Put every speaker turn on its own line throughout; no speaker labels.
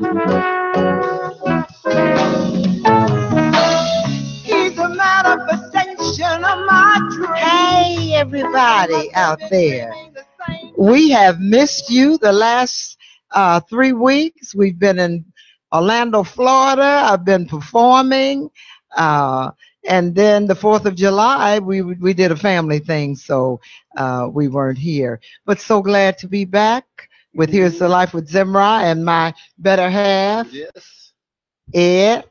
He's a manifestation of my dream. Hey, everybody out there. We have missed you the last 3 weeks. We've been in Orlando, Florida. I've been performing. Uh, and then the 4th of July, we did a family thing, so we weren't here. But so glad to be back with Here's the Life with Zimra and my better half,
Yes.
Ed.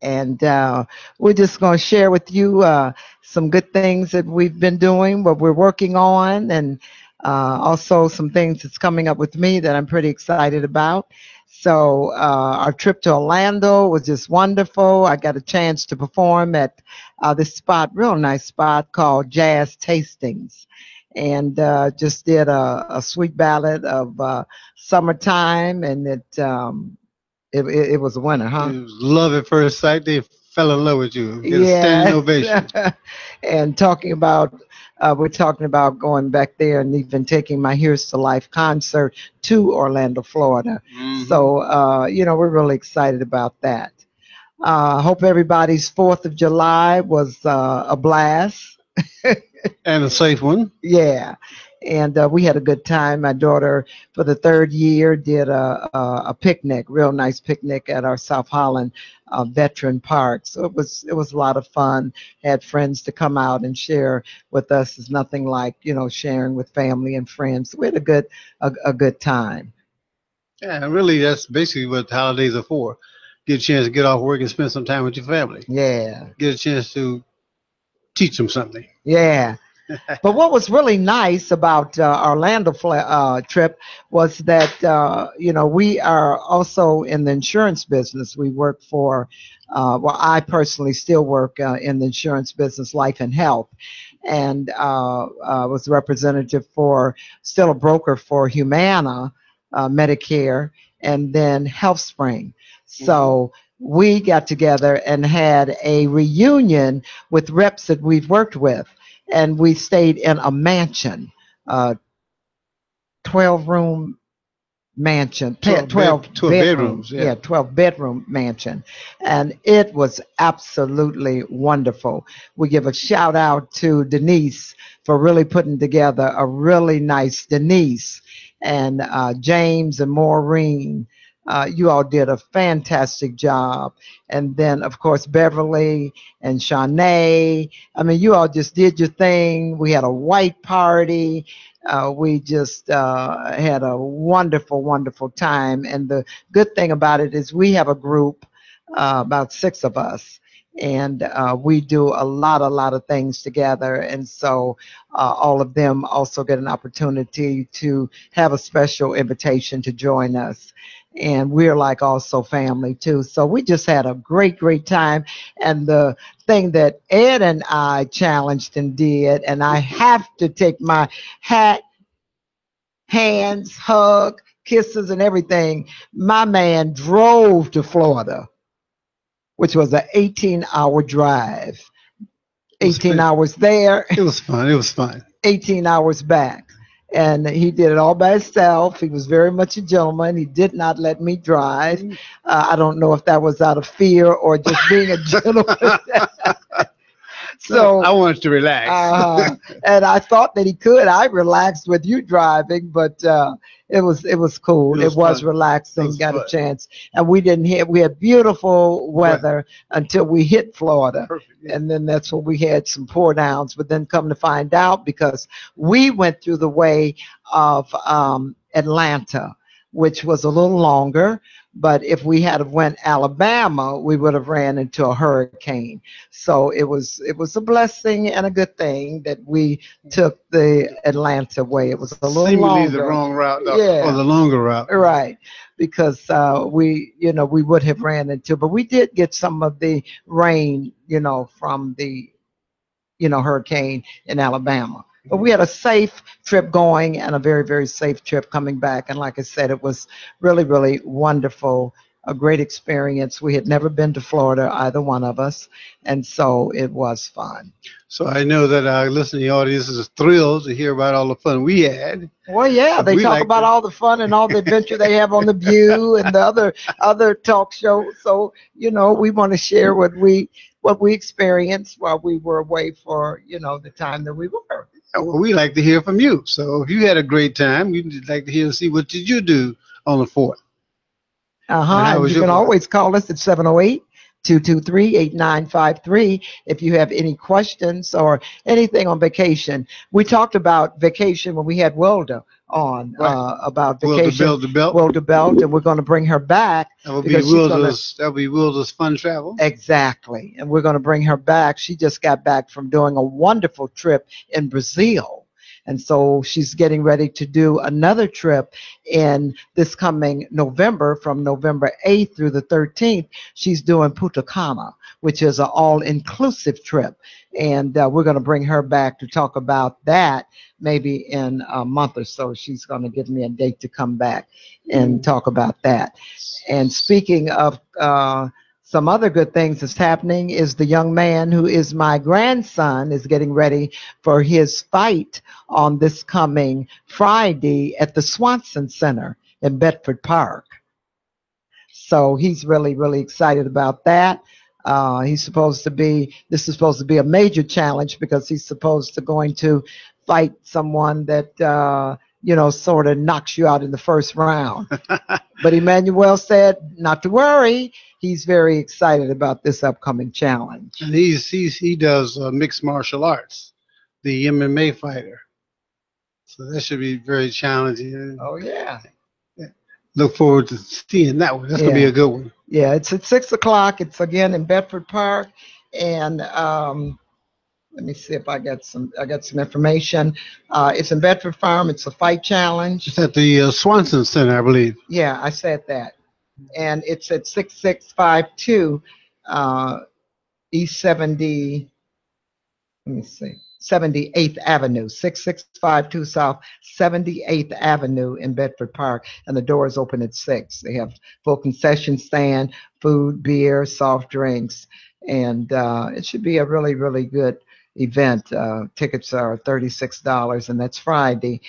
And we're just going to share with you some good things that we've been doing, what we're working on, and also some things that's coming up with me that I'm pretty excited about. So our trip to Orlando was just wonderful. I got a chance to perform at this spot, real nice spot called Jazz Tastings, and just did a sweet ballad of summertime, and it was a winner, huh?
It was love at first sight. They fell in love with you. Get a standing
Yes.
ovation.
And talking about, we're talking about going back there and even taking my Here's to Life concert to Orlando, Florida. So, we're really excited about that. Hope everybody's 4th of July was a blast.
And a safe one.
Yeah. And we had a good time. My daughter, for the 3rd year, did a picnic, real nice picnic at our South Holland Veteran Park. So it was a lot of fun. Had friends to come out and share with us. It's nothing like sharing with family and friends. We had a good time.
Yeah, and really, that's basically what holidays are for. Get a chance to get off work and spend some time with your family.
Yeah.
Get a chance to teach them something.
Yeah. But what was really nice about Orlando trip was that we are also in the insurance business. We work for, I personally still work in the insurance business, life and health, and was representative for, still a broker for Humana, Medicare, and then HealthSpring. So we got together and had a reunion with reps that we've worked with. And we stayed in a mansion, 12-room mansion, 12
bedrooms.
Yeah, 12-bedroom mansion. And it was absolutely wonderful. We give a shout out to Denise for really putting together a really nice, Denise and James and Maureen. You all did a fantastic job. And then, of course, Beverly and Shanae. I mean, you all just did your thing. We had a white party. We just had a wonderful, wonderful time. And the good thing about it is we have a group, about 6 of us. And we do a lot of things together. And so all of them also get an opportunity to have a special invitation to join us. And we're like also family too. So we just had a great time. And the thing that Ed and I challenged and did, and I have to take my hat, hands, hug, kisses and everything. My man drove to Florida, which was an 18-hour drive. 18 hours there.
It was fun. It was fun.
18 hours back. And he did it all by himself. He was very much a gentleman. He did not let me drive. I don't know if that was out of fear or just being a gentleman. So
I wanted to relax.
And I thought that he could. I relaxed with you driving, but it was cool. It was relaxing. Got a chance, and we had beautiful weather until we hit Florida.
Perfect, yeah.
And then that's when we had some pour downs. But then come to find out, because we went through the way of Atlanta, which was a little longer. But if we had went Alabama, we would have ran into a hurricane. So it was a blessing and a good thing that we took the Atlanta way. It was a little
Seemingly
longer.
the wrong route, or the longer route.
Right, because we would have ran into, but we did get some of the rain, from the, hurricane in Alabama. But we had a safe trip going and a very, very safe trip coming back. And like I said, it was really, really wonderful a great experience. We had never been to Florida, either one of us, and so it was fun.
So I know that our listening audience is thrilled to hear about all the fun we had.
Well, yeah, they
We
talk
like
about
to-
all the fun and all the adventure they have on The View and the other talk shows. So, we want to share what we experienced while we were away for, the time that we were.
Well, we like to hear from you. So if you had a great time, we'd like to hear and see what did you do on the 4th. And how
And
was
you
your
can
Fourth?
always call us at 708-223-8953 if you have any questions or anything on vacation. We talked about vacation when we had Wilda on,
Right.
about
Wilda
vacation.
Build the Belt.
Wilda Belt, and we're going to bring her back.
That would be
because she's gonna-
Wilda's Fun Travel.
Exactly. And we're going to bring her back. She just got back from doing a wonderful trip in Brazil. And so she's getting ready to do another trip in this coming November, from November 8th through the 13th. She's doing Punta Cana, which is an all-inclusive trip. And we're going to bring her back to talk about that maybe in a month or so. She's going to give me a date to come back and talk about that. And speaking of some other good things that's happening is the young man who is my grandson is getting ready for his fight on this coming Friday at the Swanson Center in Bedford Park. So he's really, really excited about that. This is supposed to be a major challenge because he's supposed to going to fight someone that, sort of knocks you out in the first round. But Emmanuel said not to worry. He's very excited about this upcoming challenge.
And he does mixed martial arts, the MMA fighter. So that should be very challenging.
Oh, yeah.
Look forward to seeing that one. That's going to be
Yeah.
a good one.
Yeah, it's at 6 o'clock. It's again in Bedford Park. And let me see if I got some information. It's in Bedford Farm. It's a fight challenge.
It's at the Swanson Center, I believe.
Yeah, I said that. And it's at 6652 East 70, let me see, 78th Avenue, 6652 South 78th Avenue in Bedford Park. And the doors open at 6. They have full concession stand, food, beer, soft drinks. And it should be a really, really good event. Tickets are $36, and that's Friday,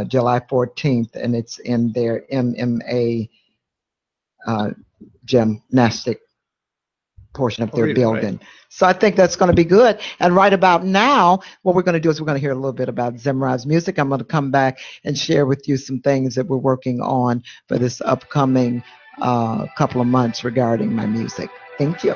July 14th. And it's in their MMA gymnastic portion of their
Really,
building.
right.
So I think that's going to be good. And right about now, what we're going to do is we're going to hear a little bit about Zimri's music. I'm going to come back and share with you some things that we're working on for this upcoming couple of months regarding my music. Thank you.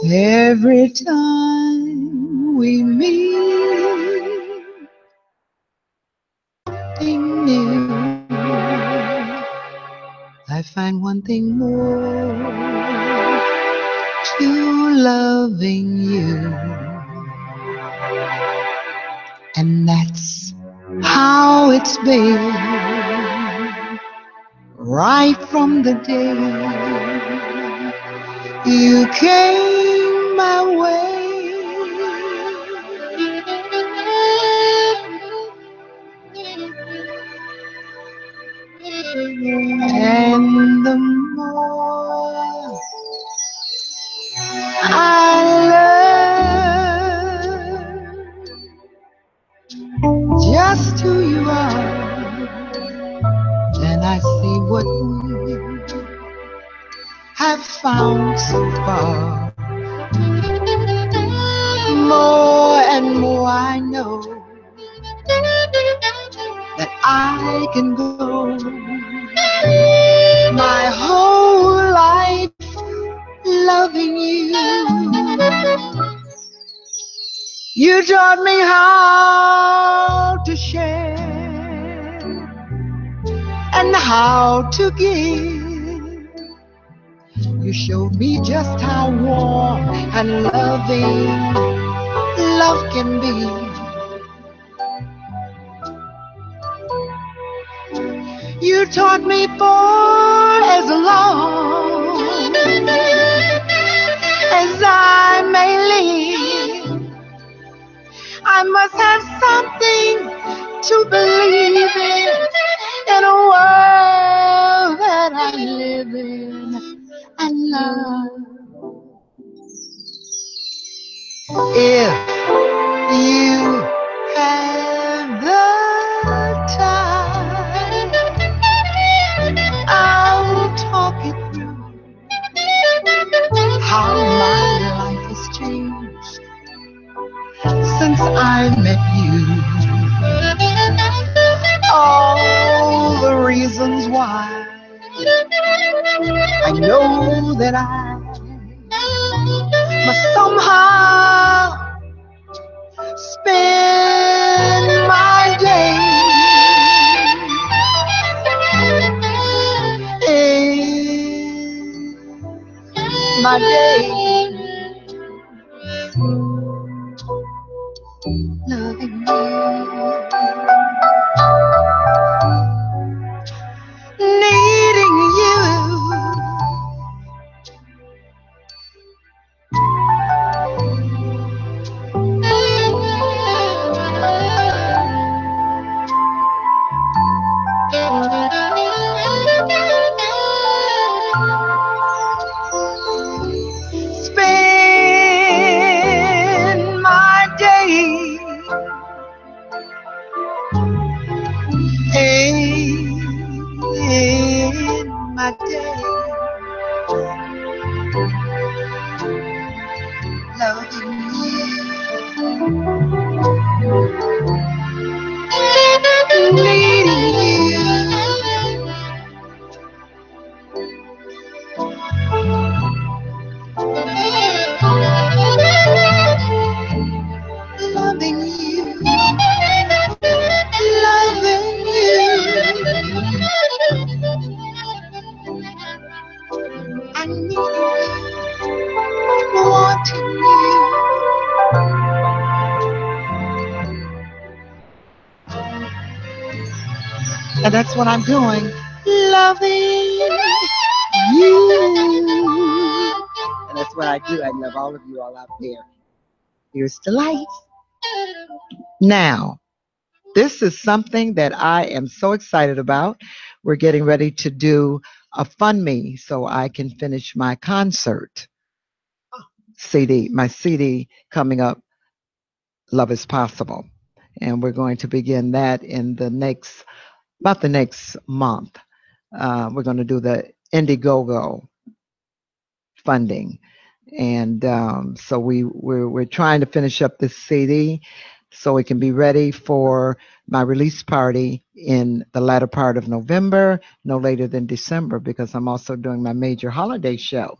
Every time we meet, something new, I find one thing more to loving you. And that's how it's been right from the day you came my way. And the more I learn just who you are, and I see what we have found so far. More and more I know that I can go my whole life loving you. You taught me how to share and how to give. You showed me just how warm and loving love can be. You taught me for as long as I must have something to believe in a world that I live in and love. If you have the time, I'll talk it through, how my life has changed since I met you. All the reasons why I know that I must somehow spend my day loving you, needing you. Spend my day in my day loving you, needing you. Loving you, loving you. I need you, wanting you. And that's what I'm doing, loving you. And that's what I do. I love all of you all out there. Here's to life. Now, this is something that I am so excited about. We're getting ready to do a Fund Me so I can finish my concert CD, my CD coming up, Love is Possible. And we're going to begin that in about the next month. We're going to do the Indiegogo funding. And so we're trying to finish up this CD so it can be ready for my release party in the latter part of November, no later than December, because I'm also doing my major holiday show.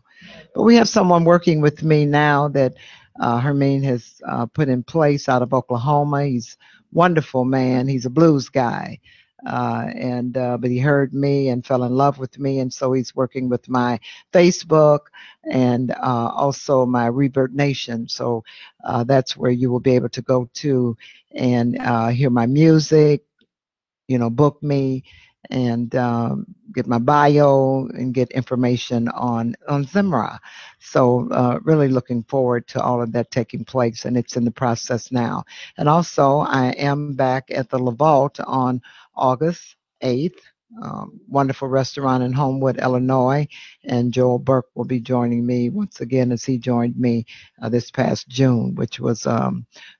But we have someone working with me now that Hermine has put in place out of Oklahoma. He's a wonderful man. He's a blues guy. But he heard me and fell in love with me, and so he's working with my Facebook and also my Rebirth Nation. So that's where you will be able to go to and hear my music, book me and get my bio and get information on Zimra. So really looking forward to all of that taking place, and it's in the process now. And also I am back at the LaVault on August 8th. Wonderful restaurant in Homewood, Illinois, and Joel Burke will be joining me once again as he joined me this past June, which was a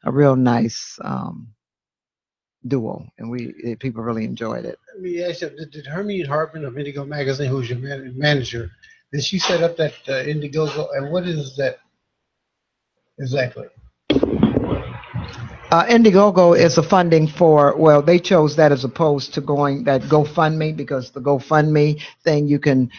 real nice duo, and people really enjoyed it.
Let me ask you, did Hermine Hartman of Indigo Magazine, who's your manager, did she set up that Indiegogo, and what is that exactly?
Indiegogo is a funding for, they chose that as opposed to going that GoFundMe, because the GoFundMe thing you can,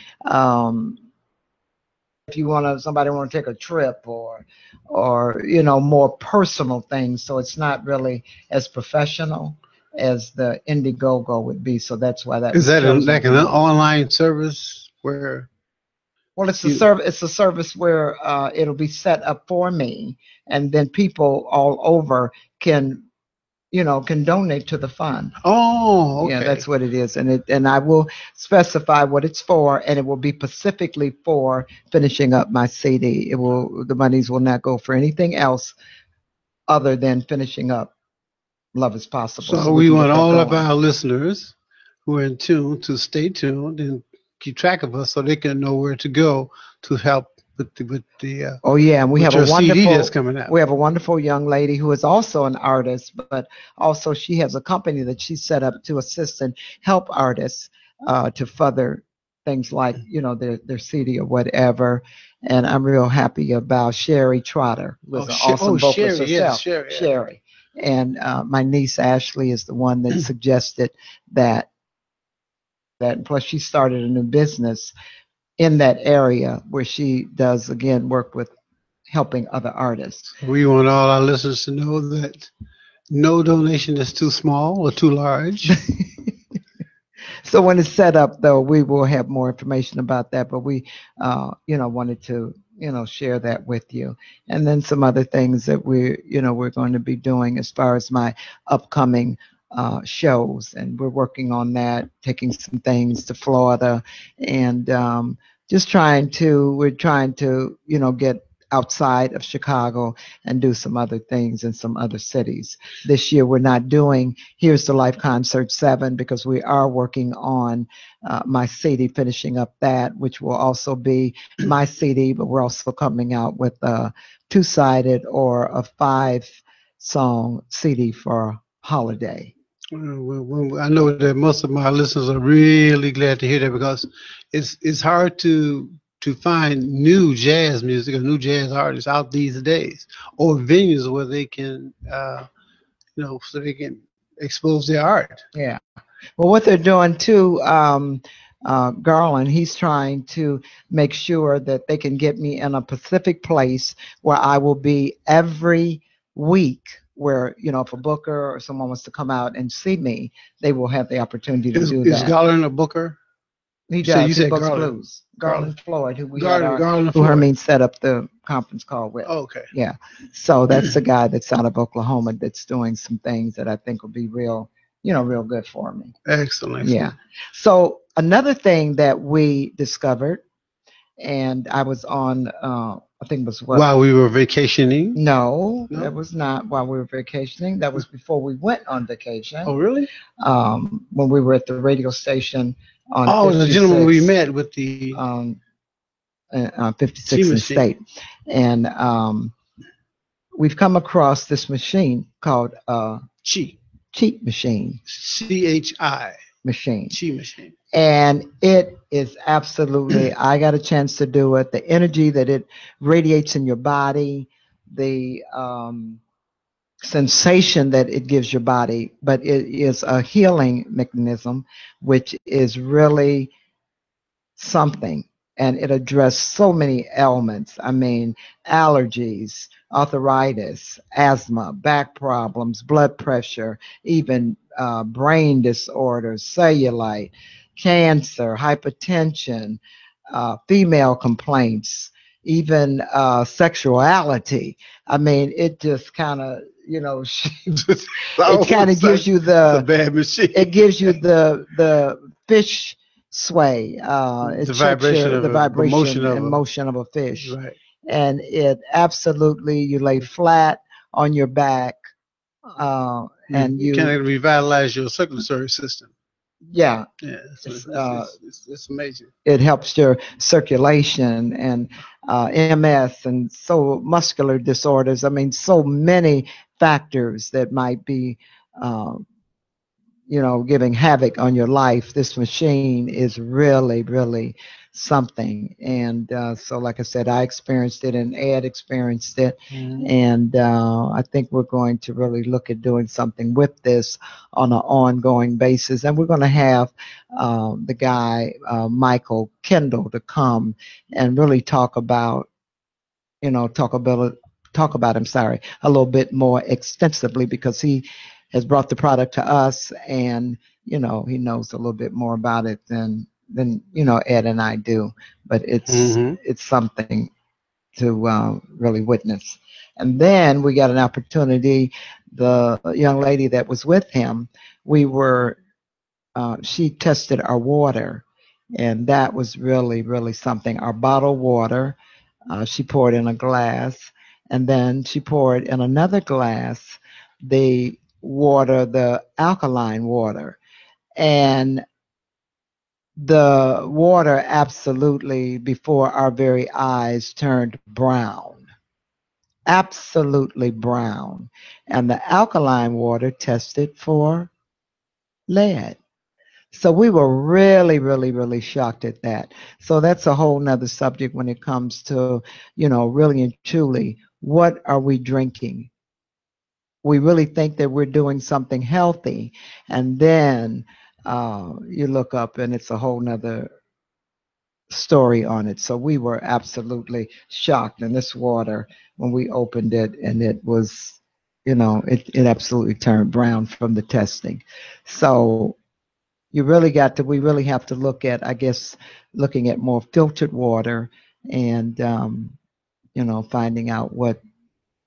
if you somebody want to take a trip or more personal things, so it's not really as professional as the Indiegogo would be. So that's why that
is that like an online service where?
Well, it's a service where it'll be set up for me, and then people all over can donate to the fund.
Oh, okay.
Yeah, that's what it is, and I will specify what it's for, and it will be specifically for finishing up my CD. The monies will not go for anything else other than finishing up love is possible.
So we
can
want
get that
all of
going.
our listeners who are in tune to stay tuned and keep track of us so they can know where to go to help with the
Oh yeah, and we
with
have a
your CD that's
wonderful
coming out.
we have a wonderful young lady who is also an artist, but also she has a company that she set up to assist and help artists to further things like their CD or whatever. And I'm real happy about Sherry Trotter, who is an awesome vocalist
Sherry, yes,
herself.
Sherry. Yeah.
Sherry, and my niece Ashley is the one that suggested that. And plus, she started a new business in that area where she does again work with helping other artists.
We want all our listeners to know that no donation is too small or too large.
So when it's set up, though, we will have more information about that. But we, wanted to, share that with you. And then some other things that we're going to be doing as far as my upcoming shows, and we're working on that, taking some things to Florida, and we're trying to, get outside of Chicago and do some other things in some other cities. This year we're not doing Here's the Life Concert 7 because we are working on my CD, finishing up that, which will also be my CD, but we're also coming out with a 2-sided or a 5-song CD for holiday.
Well, I know that most of my listeners are really glad to hear that because it's hard to find new jazz music or new jazz artists out these days, or venues where they can, so they can expose their art.
Yeah. Well, what they're doing too, Garland, he's trying to make sure that they can get me in a Pacific place where I will be every week. Where if a booker or someone wants to come out and see me, they will have the opportunity to do that.
Is Garland a booker?
He does. He books blues. Garland Floyd, who Hermine set up the conference call with.
Oh, okay.
Yeah. So that's the guy that's out of Oklahoma that's doing some things that I think will be real good for me.
Excellent.
Yeah. So another thing that we discovered, and I was on, I think it was
while we were vacationing.
No, that was not while we were vacationing. That was before we went on vacation.
Oh, really?
When we were at the radio station on.
Oh, the gentleman we met with the
56th and State, and we've come across this machine called Cheat Machine.
CHI
machine.
Chi machine.
And it is absolutely, I got a chance to do it. The energy that it radiates in your body, the sensation that it gives your body, but it is a healing mechanism, which is really something. And it addressed so many ailments. I mean, allergies, arthritis, asthma, back problems, blood pressure, even brain disorders, cellulite, cancer, hypertension, female complaints, even sexuality. I mean, it just kind of, it kind of gives you the
bad machine.
It gives you the fish sway,
the vibration
and motion of a fish.
Right.
And it absolutely, you lay flat on your back, and you
kind of revitalize your circulatory system.
Yeah.
Yeah. It's amazing.
It helps your circulation and MS and so muscular disorders. I mean, so many factors that might be giving havoc on your life. This machine is really, really something. And so, like I said, I experienced it and Ed experienced it. Mm-hmm. And I think we're going to really look at doing something with this on an ongoing basis. And we're going to have the guy, Michael Kendall, to come and really talk about him, a little bit more extensively, because he has brought the product to us, and he knows a little bit more about it than Ed and I do. But it's something to really witness. And then we got an opportunity. The young lady that was with him, she tested our water, and that was really, really something. Our bottled water, she poured in a glass, and then she poured in another glass the water, the alkaline water, and the water absolutely before our very eyes turned brown, absolutely brown. And the alkaline water tested for lead. So we were really, really, really shocked at that. So that's a whole nother subject when it comes to, really and truly, what are we drinking? We really think that we're doing something healthy, and then you look up and it's a whole nother story on it. So we were absolutely shocked. And this water, when we opened it, and it was, it absolutely turned brown from the testing. So we really have to look at, I guess, looking at more filtered water and, finding out what,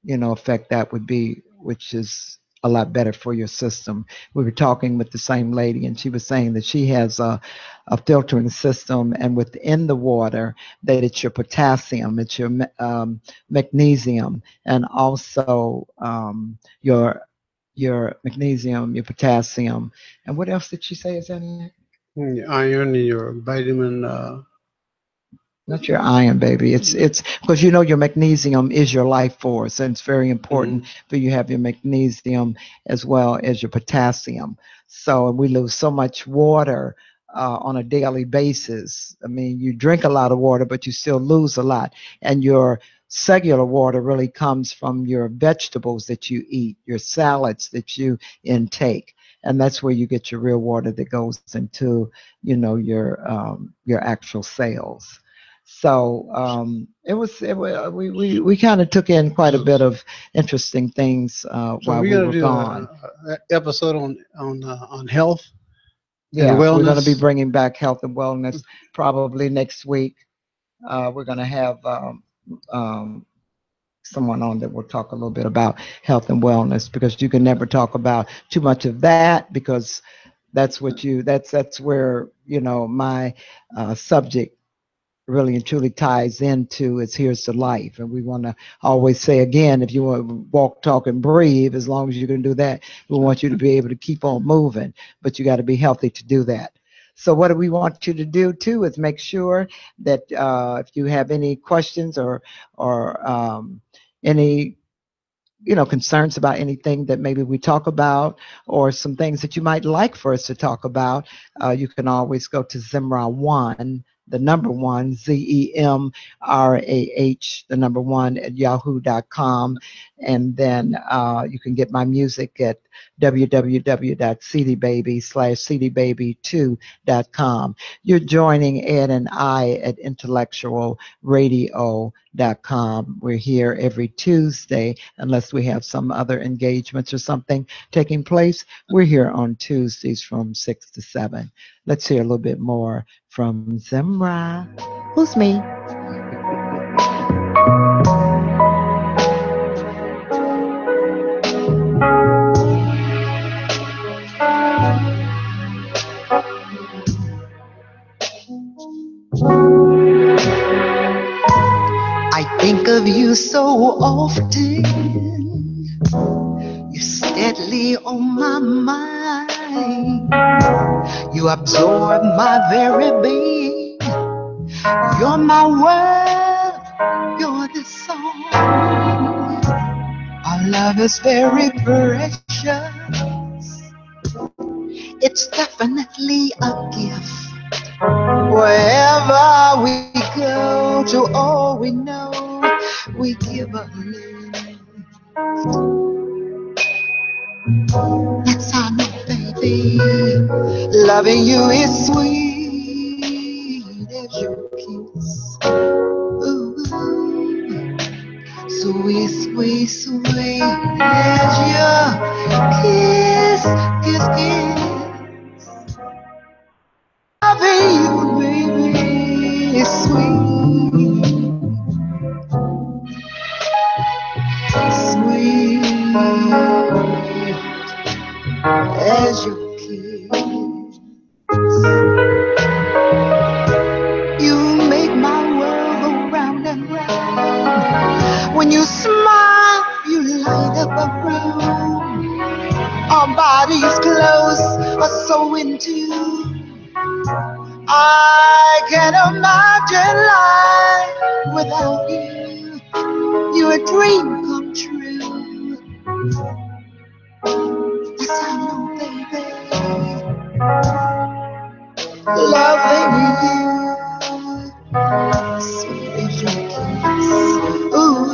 effect that would be, which is a lot better for your system. We were talking with the same lady, and she was saying that she has a filtering system, and within the water, that it's your potassium, it's your magnesium, and also your magnesium, your potassium, and what else did she say is in it?
Your iron and your vitamin.
Not your iron, baby. It's because your magnesium is your life force, and it's very important for you to have your magnesium as well as your potassium. So we lose so much water on a daily basis. I mean, you drink a lot of water, but you still lose a lot. And your cellular water really comes from your vegetables that you eat, your salads that you intake. And that's where you get your real water that goes into, your actual cells. So we kind of took in quite a bit of interesting things while we were gone.
An episode on health.
Yeah, we're going to be bringing back health and wellness probably next week. We're going to have someone on that will talk a little bit about health and wellness, because you can never talk about too much of that, because that's where my subject really and truly ties into is Here's to Life. And we want to always say again, if you want to walk, talk, and breathe, as long as you can do that, we want you to be able to keep on moving, but you got to be healthy to do that. So what do we want you to do too is make sure that if you have any questions or any concerns about anything that maybe we talk about, or some things that you might like for us to talk about, you can always go to Zemrah1, the number 1, ZEMRAH, the number 1 at yahoo.com. And then you can get my music at www.cdbaby/cdbaby2.com. You're joining Ed and I at intellectualradio.com. We're here every Tuesday, unless we have some other engagements or something taking place. We're here on Tuesdays from 6 to 7. Let's hear a little bit more from Zemrah. Who's me? I think of you so often, you're steadily on my mind. You absorb my very being. You're my world, you're the song. Our love is very precious. It's definitely a gift. Wherever we go, to all we know, we give a lift. That's how I know, baby. Loving you is sweet as your kiss. Ooh, sweet, sweet, sweet as your kiss, kiss, kiss. Loving you, baby, is sweet, sweet as your kiss. You make my world go round and round. When you smile, you light up a room. too. I can't imagine life without you. You're a dream come true. Yes, I know, baby. Loving you, sweet as your kiss. Ooh,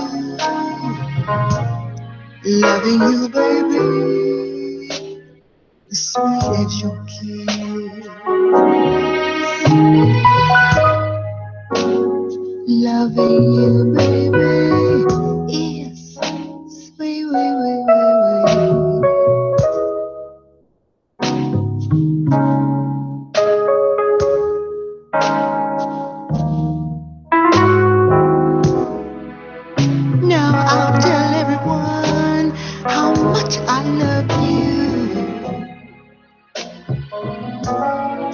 loving you, baby, sweet as your kiss. Loving you, baby, is sweet, Now I'll tell everyone how much I love you.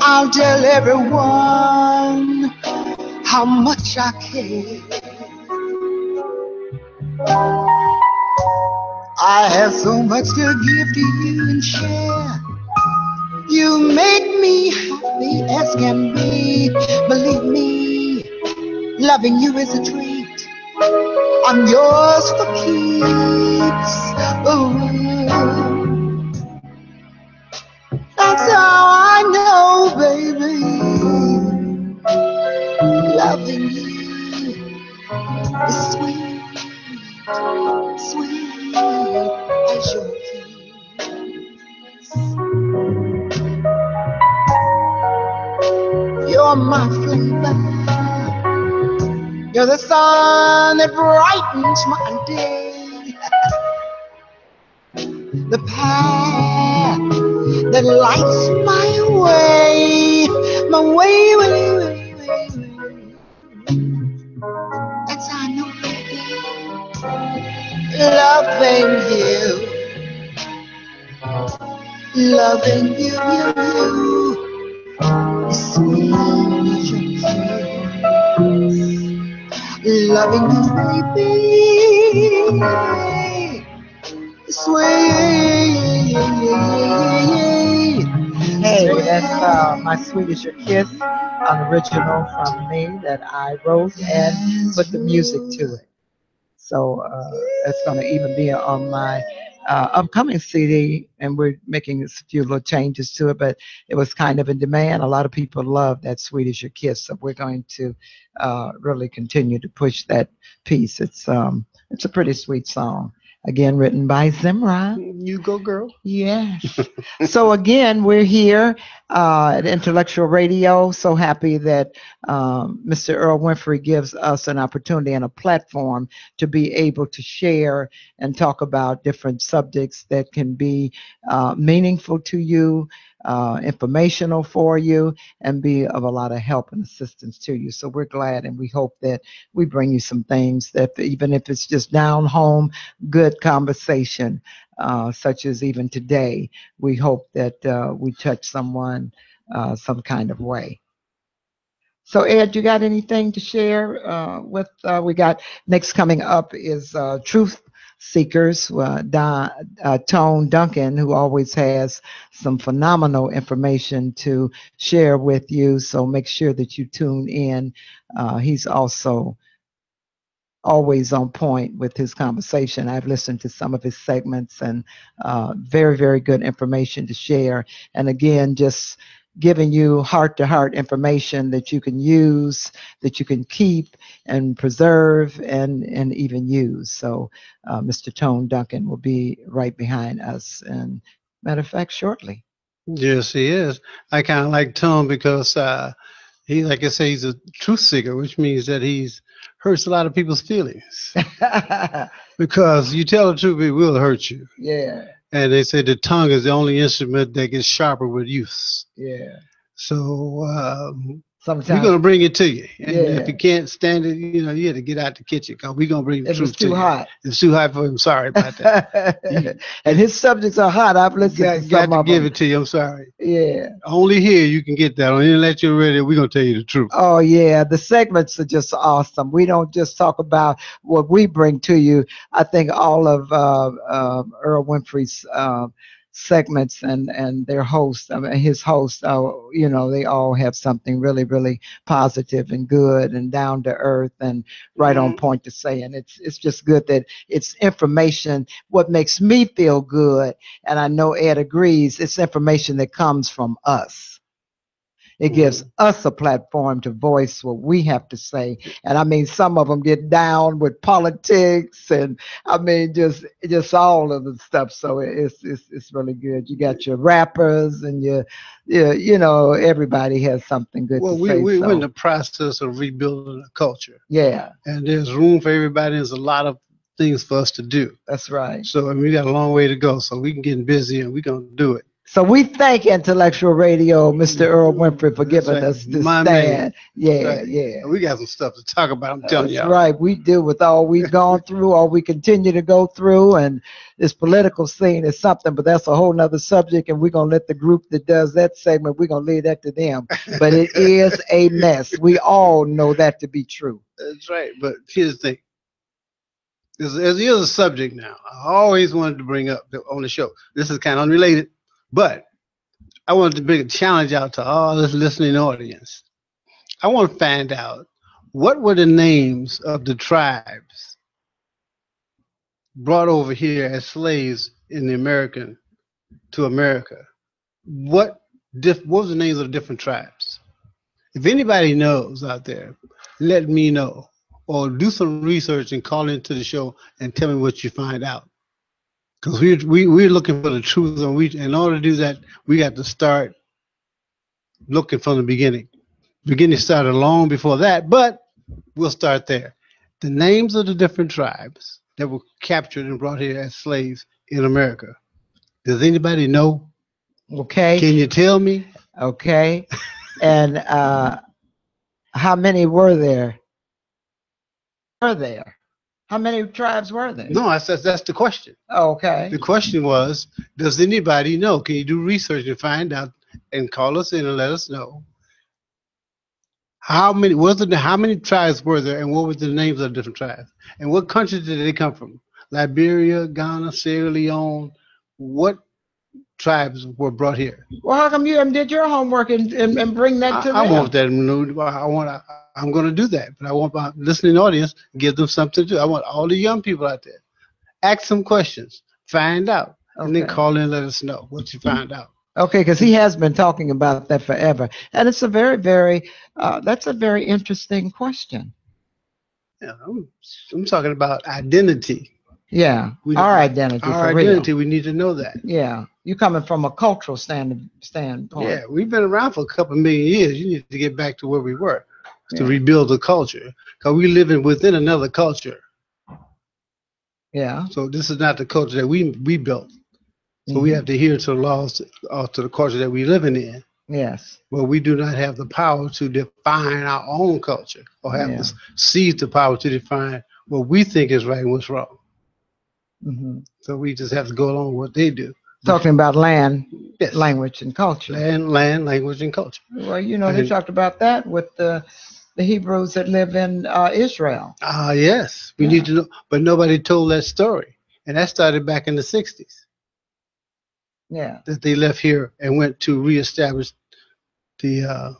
I'll tell everyone how much I care. I have so much to give to you and share. You make me happy as can be. Believe me, loving you is a treat. I'm yours for keeps. Ooh, that's how I know, baby. Loving you is sweet, sweet as your kiss. You're my flavor. You're the sun that brightens my day. The path that lights my way. My way, way. That's how I know, baby. Loving you, sweet as your kiss. Loving you, baby, sweet. Hey, that's My Sweet As Your Kiss, an original from me that I wrote and put the music to it. So it's going to even be on my upcoming CD, and we're making a few little changes to it, but it was kind of in demand. A lot of people love that Sweet As Your Kiss, so we're going to really continue to push that piece. It's a pretty sweet song. Again, written by Zimra.
You go, girl.
Yes. So again, we're here at Intellectual Radio. So happy that Mr. Earl Winfrey gives us an opportunity and a platform to be able to share and talk about different subjects that can be meaningful to you, informational for you, and be of a lot of help and assistance to you. So we're glad, and we hope that we bring you some things that, even if it's just down home, good conversation, such as even today, we hope that we touch someone some kind of way. So Ed, you got anything to share with, we got next coming up is Truth Seekers, Tone Duncan, who always has some phenomenal information to share with you. So make sure that you tune in. He's also always on point with his conversation. I've listened to some of his segments, and very, very good information to share. And again, just giving you heart-to-heart information that you can use, that you can keep and preserve and even use. So Mr. Tone Duncan will be right behind us, and matter of fact, shortly.
Yes, he is. I kind of like Tone because he, like I say, he's a truth seeker, which means that he's hurts a lot of people's feelings. Because you tell the truth, it will hurt you.
Yeah.
And they say the tongue is the only instrument that gets sharper with use.
Yeah.
So
sometimes
we're going to bring it to you. And
Yeah.
if you can't stand it, you have to get out the kitchen, because we're going to bring the
If
truth
it's
to
too
you.
hot.
It's too hot for him. Sorry about that.
And his subjects are hot. I've listened to
Got
some
to
of
give
them.
it to you. I'm sorry.
Yeah.
Only here you can get that. On Intellectual Radio, we're going to tell you the truth.
Oh, yeah. The segments are just awesome. We don't just talk about what we bring to you. I think all of Earl Winfrey's segments and their hosts, I mean, his hosts, you know, they all have something really, really positive and good and down to earth and right on
Mhm.
point to say. And it's just good that it's information. What makes me feel good, and I know Ed agrees, it's information that comes from us. It gives
Mhm.
us a platform to voice what we have to say. And I mean, some of them get down with politics and I mean, just all of the stuff. So it's really good. You got your rappers and you know, everybody has something good to
Well,
say.
we're in
So
the process of rebuilding a culture,
yeah,
and there's room for everybody. There's a lot of things for us to do.
that's right.
So, I mean, we got a long way to go. So we can get busy, and we're gonna do it.
So we thank Intellectual Radio, Mr. Earl Winfrey, for
That's
giving
right,
us this
my man.
stand. Yeah,
Right.
yeah.
And we got some stuff to talk about. I'm telling
That's
y'all.
right. We do with all we've gone through, all we continue to go through, and this political scene is something, but that's a whole nother subject, and we're gonna let the group that does that segment, we're gonna leave that to them. But it is a mess. We all know that to be true.
That's right. But here's the thing. There's a subject now. I always wanted to bring up on the show. This is kind of unrelated, but I wanted to bring a challenge out to all this listening audience. I want to find out what were the names of the tribes brought over here as slaves in the American to America. What was the names of the different tribes? If anybody knows out there, let me know. Or do some research and call into the show and tell me what you find out. Because we're looking for the truth, and in order to do that, we got to start looking from the beginning. Beginning started long before that, but we'll start there. The names of the different tribes that were captured and brought here as slaves in America. Does anybody know?
Okay,
Can you tell me?
okay. And how many were there? Were there? How many tribes were there?
No, that's the question.
Okay.
The question was, does anybody know? Can you do research and find out and call us in and let us know how many tribes were there and what were the names of the different tribes? And what countries did they come from? Liberia, Ghana, Sierra Leone. What tribes were brought here?
Well, how come you haven't did your homework and bring that to
I
them?
want that. I'm going to do that, but I want my listening audience to give them something to do. I want all the young people out there ask some questions, find out, and then
Okay.
call in and let us know what you find out.
Okay, because he has been talking about that forever, and it's a very, very that's a very interesting question.
Yeah, I'm talking about identity.
Yeah,
We-
our identity
Our
for real.
identity, we need to know that.
Yeah, you coming from a cultural standpoint.
Yeah, we've been around for a couple million years. You need to get back to where we were to
Yeah.
rebuild the culture because we're living within another culture.
Yeah.
So this is not the culture that we built. So we have to adhere to the laws, to the culture that we're living in.
Yes.
But we do not have the power to define our own culture or have
Yeah.
seize the power to define what we think is right and what's wrong.
Hmm.
So we just have to go along with what they do.
Talking about land,
Yes.
language, and culture.
Land, language, and culture.
Well, you know, they
And-
talked about that with the Hebrews that live in Israel.
Yes. We
Yeah.
need to know. But nobody told that story. And that started back in the 60s
Yeah.
that they left here and went to reestablish the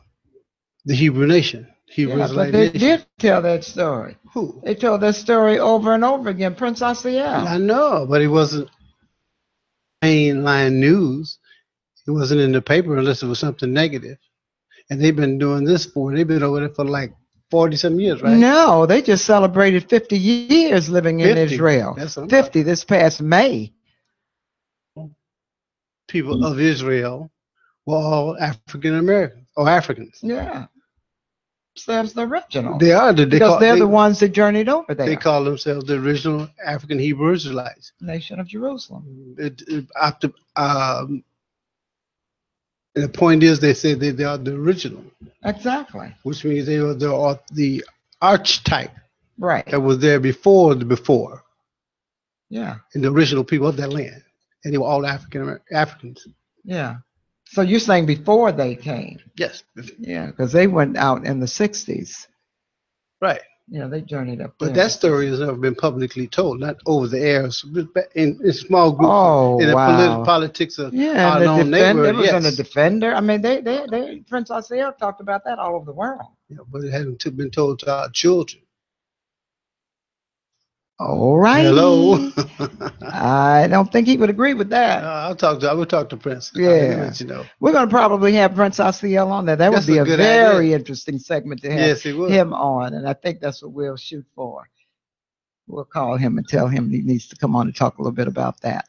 Hebrew nation, Hebrew
Yeah,
Israelite
but they
nation.
did tell that story.
Who?
They told that story over and over again. Prince Asiel.
I know, but it wasn't mainline news. It wasn't in the paper unless it was something negative. And they've been doing this they've been over there for like 40 some years, right?
No, they just celebrated 50 years living in
50.
Israel.
That's what I'm
50 this past May.
People of Israel were all African Americans or Africans.
Yeah. That's the original.
They are
because they're the ones that journed over there.
They call themselves the original African Hebrew Israelites.
Nation of Jerusalem.
And the point is, they say they are the original,
Exactly.
which means they are the archetype
Right.
that was there before the before,
Yeah.
and the original people of that land, and they were all Africans.
Yeah. So you're saying before they came?
Yes,
Yeah, because they went out in the 60s.
right.
Yeah, they journeyed up
But
there.
that story has never been publicly told, not over the air, in small groups,
Oh,
in the
wow.
politics of
Yeah, and
our
the
own
defender, it
neighborhood.
was in the
Yes,
defender. I mean, they Prince Osceola talked about that all over the world.
yeah, but it hasn't been told to our children.
All
Hello.
righty. I don't think he would agree with that.
I will talk to Prince. I'll
Yeah.
let you know.
We're going to probably have Prince Osceola on there. That would
That's
be
a
a
good
very
idea.
interesting segment to have
Yes, it would.
him on, and I think that's what we'll shoot for. We'll call him and tell him he needs to come on and talk a little bit about that.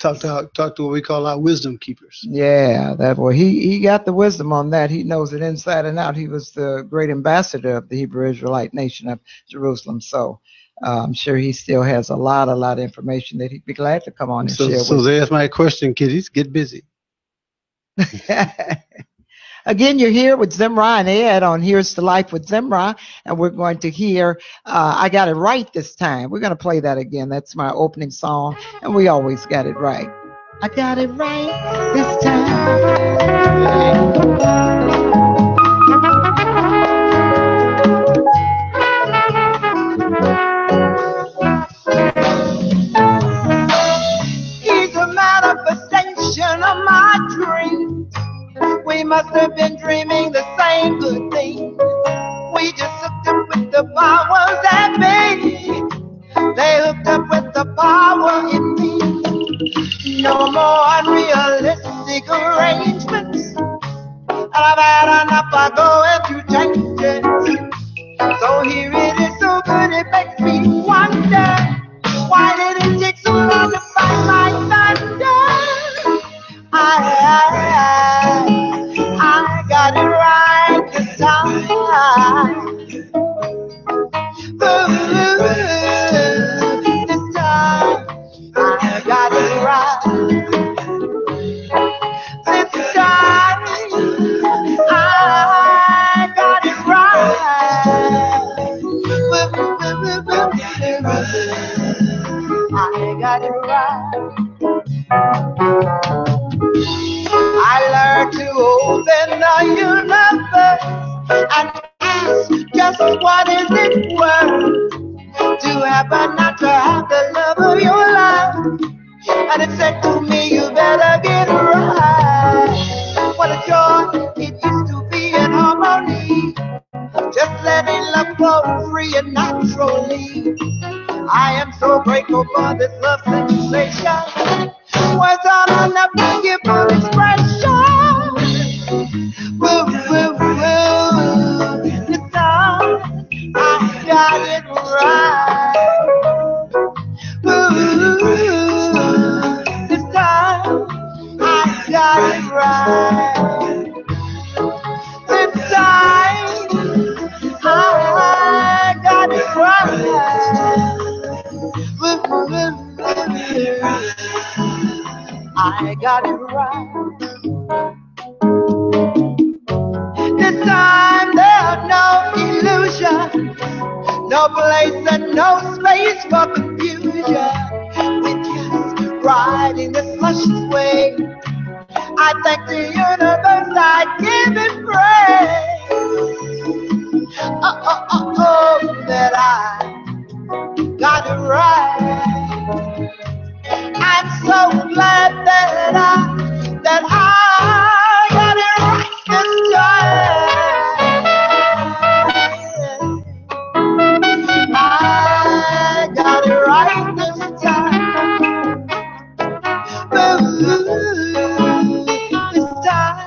Talk to what we call our wisdom keepers.
Yeah, that boy. He got the wisdom on that. He knows it inside and out. He was the great ambassador of the Hebrew Israelite nation of Jerusalem. So I'm sure he still has a lot of information that he'd be glad to come on and share
So
with
there's my question, kiddies. Get busy.
Again, you're here with Zimra and Ed on Here's to Life with Zimra, and we're going to hear I Got It Right this time. We're going to play that again. That's my opening song, and we always got it right. I got it right this time. He's a manifestation of my dream. We must have been dreaming the same good thing. We just hooked up with the powers that be. They hooked up with the power in me. No more unrealistic arrangements. I've had enough of going through changes. So here it is, so good it makes me wonder, why did it take so long to find my thunder? I got it right this time. Ooh, this time I got it right. This time I got it right. I got it right. I learned to open the universe and ask just what is it worth to have but not to have the love of your life. And it said to me, you better get right. What a joy it used to be in harmony, just letting love flow free and naturally. I am so grateful for this love sensation. Words are enough to give full expression. Woo, woo, woo. This time I got it right. Woo, this time I got it right. This time I got it right. I got it right. This time there's no illusion, no place and no space for confusion. We're just riding this luscious way. I thank the universe, I give it praise. That I got it right. I'm so glad that I got it right this time. I got it right this time. Ooh, this time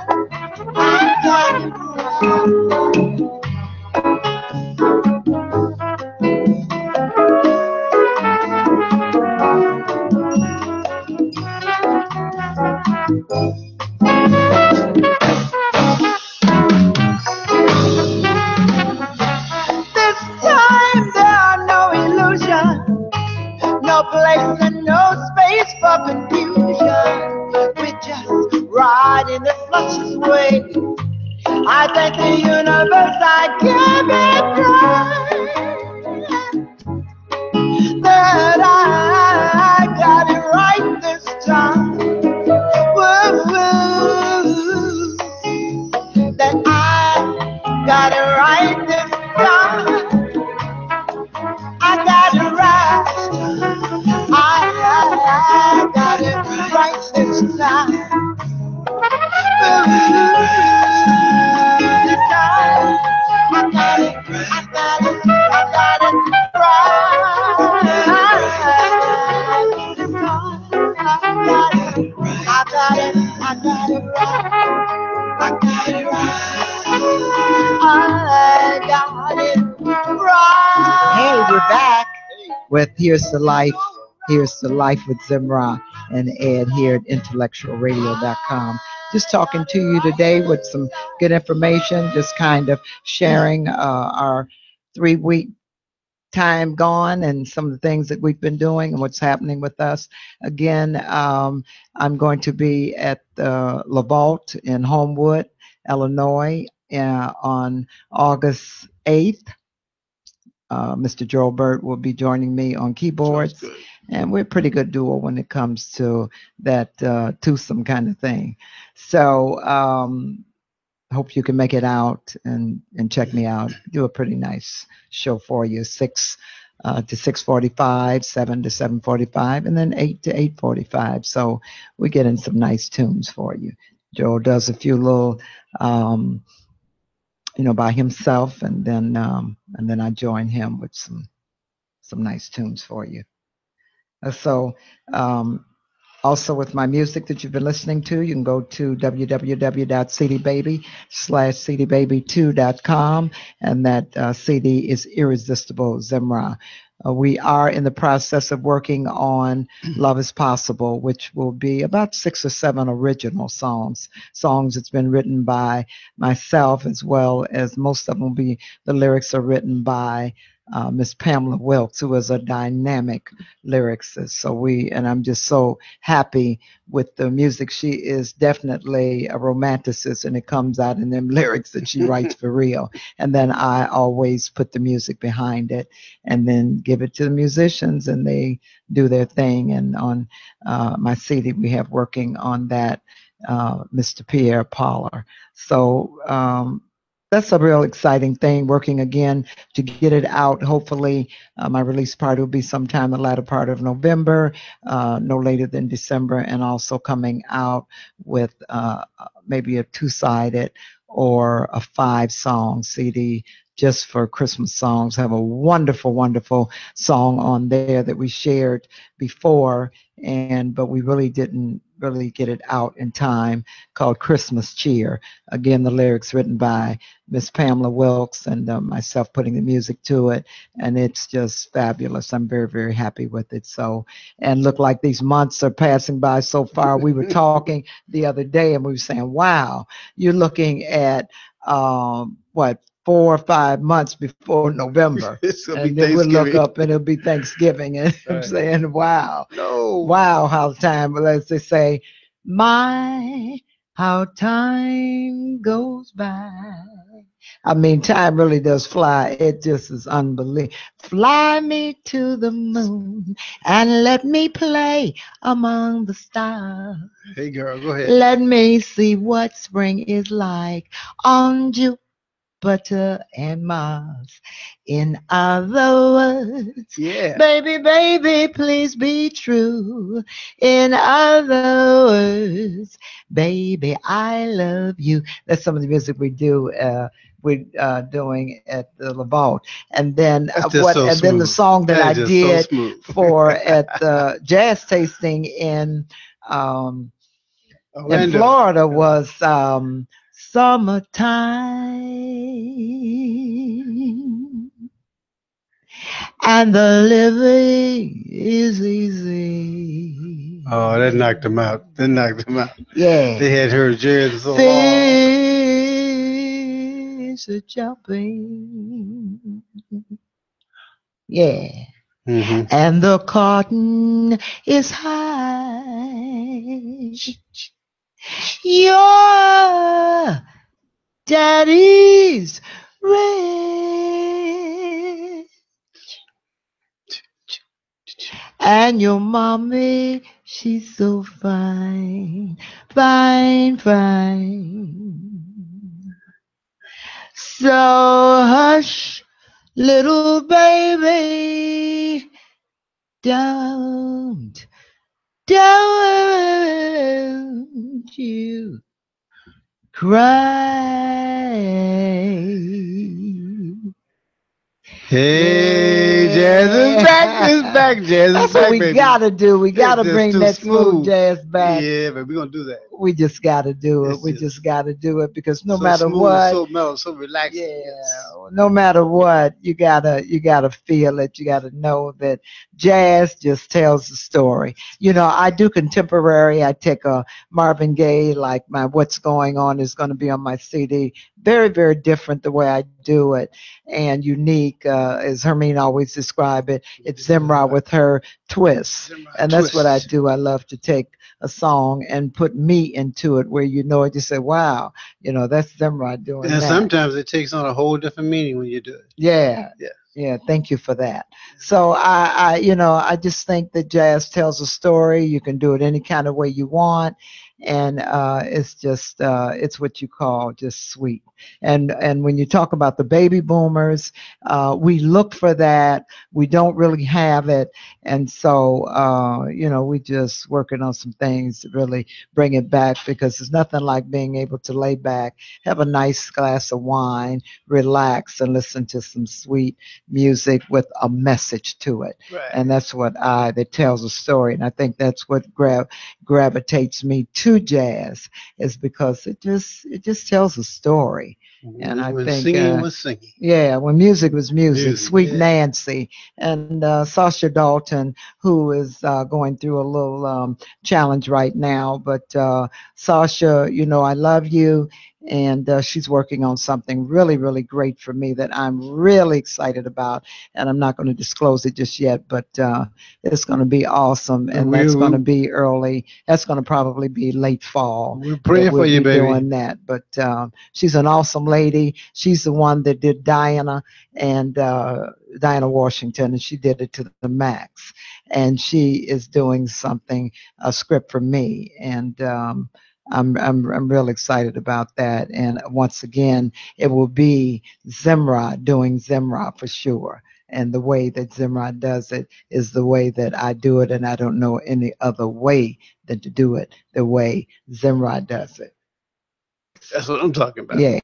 I got it right. This time there are no illusion, no place and no space for confusion. We just ride in this luscious way. I thank the universe, I give it right. That I got it right this time. Woo, woo. That I got it right this time. I got it right this time. Hey, we're back with Here's the Life. Here's the Life with Zimra and Ed here at intellectualradio.com. Just talking to you today with some good information, just kind of sharing our 3 week time gone and some of the things that we've been doing and what's happening with us. Again, I'm going to be at La Vault in Homewood, Illinois on August 8th. Mr. Joel Burt will be joining me on keyboards, and we're a pretty good duo when it comes to that twosome kind of thing. So hope you can make it out and check me out. Do a pretty nice show for you. 6 to 6:45, 7 to 7:45, and then 8 to 8:45. So we get in some nice tunes for you. Joel does a few little by himself, and then I join him with some nice tunes for you. So also with my music that you've been listening to, you can go to www.cdbaby/cdbaby2.com, and that CD is Irresistible Zimra. We are in the process of working on Love is Possible, which will be about 6 or 7 original songs that's been written by myself, as well as most of them will be, the lyrics are written by Miss Pamela Wilkes, who is a dynamic lyricist. So I'm just so happy with the music. She is definitely a romanticist, and it comes out in them lyrics that she writes for real. And then I always put the music behind it and then give it to the musicians, and they do their thing. And on my CD, we have working on that Mr. Pierre Poller. So that's a real exciting thing, working again to get it out. Hopefully, my release party will be sometime the latter part of November, no later than December, and also coming out with maybe a 2-sided or a 5-song CD just for Christmas songs. Have a wonderful, wonderful song on there that we shared before, but we really didn't really get it out in time, called Christmas Cheer. Again, the lyrics written by Miss Pamela Wilkes and myself putting the music to it, and it's just fabulous. I'm very, very happy with it. So, and look like these months are passing by so far. We were talking the other day, and we were saying, wow, you're looking at 4 or 5 months before November. And then we'll look up and it'll be Thanksgiving. And right. I'm saying, wow. No. Wow, how time, as they say, my, how time goes by. I mean, time really does fly. It just is unbelievable. Fly me to the moon and let me play among the stars.
Hey, girl, go ahead.
Let me see what spring is like on Jupiter and Mars. In other words,
yeah.
Baby, please be true. In other words, baby, I love you. That's some of the music we do. We're doing at the La Vault. And then then the song that I did for at the jazz tasting in Florida was Summertime, and the living is easy.
Oh, that knocked them out.
Yeah.
They had heard jazz so long.
Fish are jumping. Yeah.
Mm-hmm.
And the cotton is high. Your daddy's rich, and your mommy, she's so fine, fine, fine. So hush, little baby, Don't you cry.
Hey, jazz is back. It's back. Jazz is
That's
back,
what we
baby.
gotta do. We gotta
It's just
bring
too
that smooth jazz back.
Yeah, but we're gonna do that.
We just gotta do it.
It's
We
just
just gotta do it because no
so
matter
smooth,
what,
so mellow, so relaxing.
yeah,
Yes.
no matter what, you gotta feel it. You gotta know that jazz just tells the story. You know, I do contemporary. I take a Marvin Gaye, like my What's Going On is going to be on my CD. Very, very different the way I do it, and unique, as Hermine always describe it. It's Zimra with her twist, and that's what I
Twist.
do. I love to take a song and put me into it, where you know it. You say, "Wow, you know that's Zimra doing
And
that."
sometimes it takes on a whole different meaning when you do it.
Yeah.
Yeah.
Yeah, thank you for that. So I just think that jazz tells a story. You can do it any kind of way you want, and it's just it's what you call just sweet. And when you talk about the baby boomers, we look for that. We don't really have it, and so we just working on some things to really bring it back because there's nothing like being able to lay back, have a nice glass of wine, relax, and listen to some sweet music with a message to it.
Right.
And that's what that tells a story. And I think that's what gravitates me to jazz is because it just tells a story. And I
when
think
singing was singing.
yeah, when music was music, Sweet
yeah.
Nancy and Sasha Dalton, who is going through a little challenge right now. But Sasha, you know, I love you. And she's working on something really, really great for me that I'm really excited about. And I'm not going to disclose it just yet, but it's going to be awesome. And that's going to be early. That's going to probably be late fall.
We're praying for you, baby.
Doing that. But she's an awesome lady. She's the one that did Diana and Diana Washington, and she did it to the max. And she is doing something, a script for me. And I'm real excited about that. And once again, it will be Zimra doing Zimra for sure. And the way that Zimra does it is the way that I do it, and I don't know any other way than to do it the way Zimra does it.
That's what I'm talking about.
Yeah.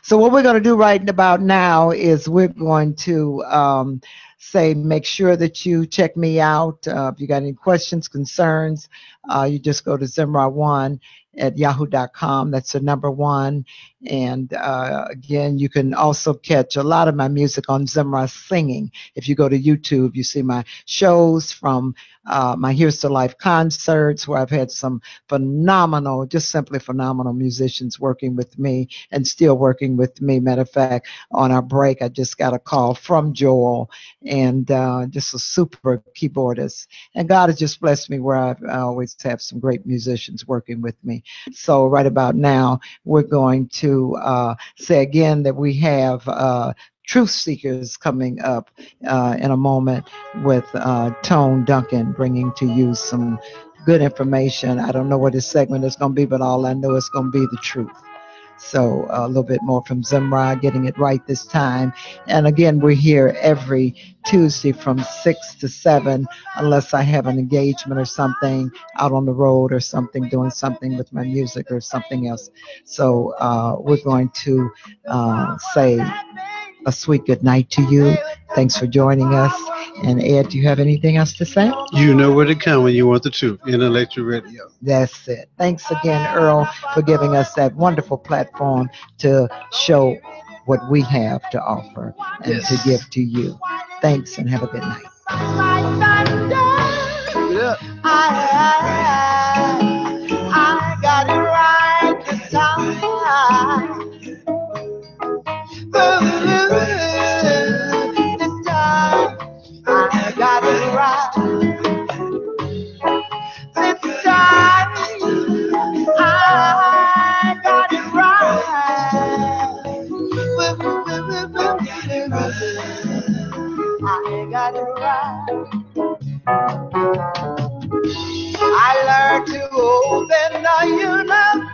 So what we're going to do right about now is we're going to say make sure that you check me out. If you got any questions, concerns, you just go to Zimra1@yahoo.com. That's the number 1. And again, you can also catch a lot of my music on Zimra Singing. If you go to YouTube, you see my shows from my Here's to Life concerts where I've had some phenomenal, just simply phenomenal musicians working with me and still working with me. Matter of fact, on our break, I just got a call from Joel and just a super keyboardist. And God has just blessed me where I always have some great musicians working with me. So right about now, we're going to say again that we have Truth Seekers coming up in a moment with Tone Duncan bringing to you some good information. I don't know what this segment is going to be, but all I know is going to be the truth. So a little bit more from Zimra, getting it right this time. And again, we're here every Tuesday from 6 to 7, unless I have an engagement or something out on the road or something, doing something with my music or something else. So we're going to say a sweet good night to you. Thanks for joining us. And Ed, do you have anything else to say?
You know where to come when you want the truth. Intellectual Radio.
That's it. Thanks again, Earl, for giving us that wonderful platform to show what we have to offer and to give to you. Thanks and have a good night. I got it right this time. I got it right. This time I got it right. I got it right. I learned to open the universe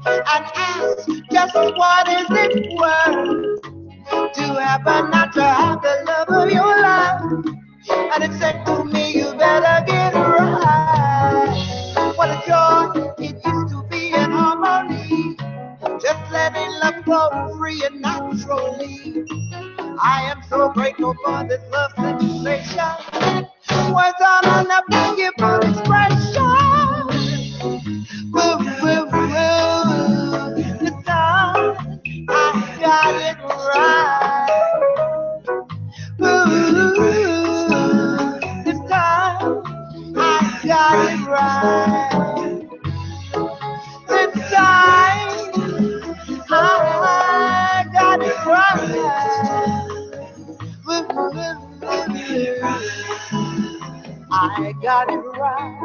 and ask just what is it worth to have a not to have the love of your life. And if said to me, you better get right. What a joy it used to be in harmony, just letting love flow free and naturally. I am so grateful for this love sensation. Words are not enough to give full expression. Woo, woo, woo. This time I got it right. Woo, this time I got it right. This time I got it right. Woo, woo, woo. I got it right.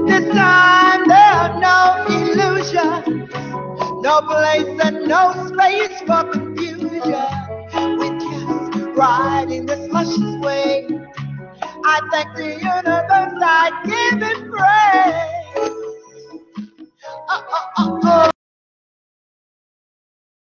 This time there's no illusion, no place and no space for confusion. We're just riding this luscious way. I thank the